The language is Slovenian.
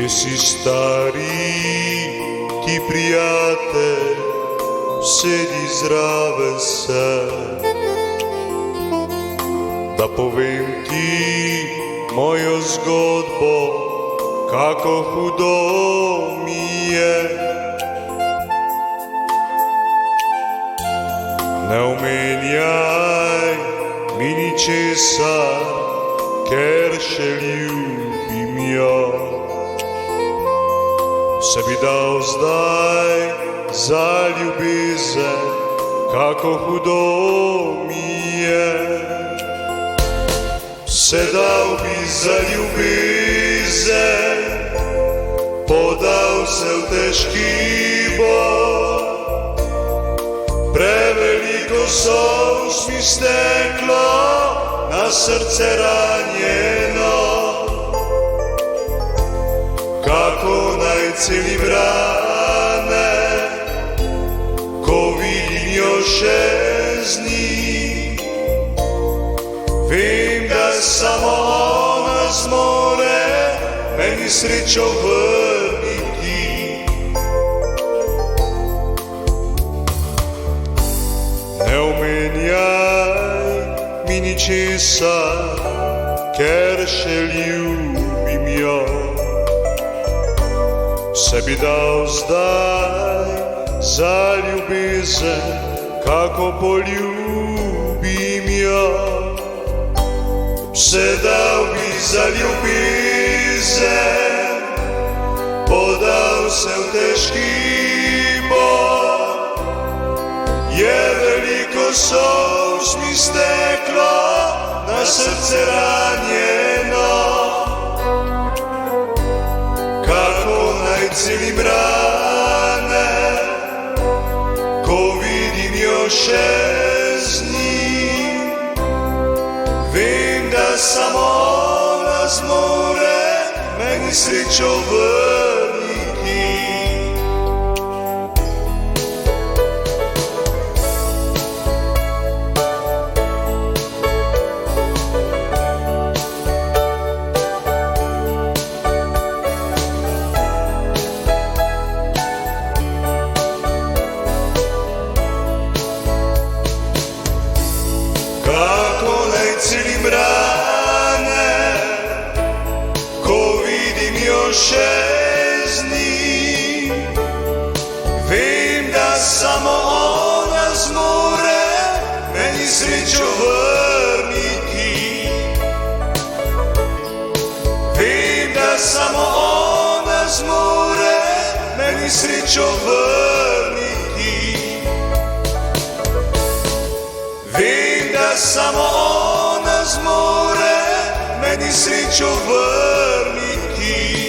Gdje si stari ti prijatelj, sedi zraven se. Da povem ti mojo zgodbo, kako hudo mi je. Ne omenjaj mi ničesar, ker še ljubim jo. Se bi dal zdaj za ljubezen, kako hudo mi je. Se dal bi za ljubezen, podal se v težki boj. Preveliko solz mi steklo, na srce ranjeno. Kako naj celim rane, ko vidim jo še z njim. Vem, da samo ona zmore meni srečo vrniti. Ne omenjaj mi ničesar, ker še ljubim jo. Se bi dal zdaj za ljubezen, kako poljubim jo. Se dal bi za ljubezen, podal se v težki boj. Je veliko solz mi steklo, na srce ranjeno. Kako naj celim rane, ko vidim jo še z njim. Vem, da samo ona zmore meni srečo vrniti. Kako naj celim rane, ko vidim jo še z njim. Vem, da samo ona zmore meni srečo vrniti. Vem, da samo ona zmore meni srečo vrniti. Vem, da samo ona zmore meni srečo vrniti.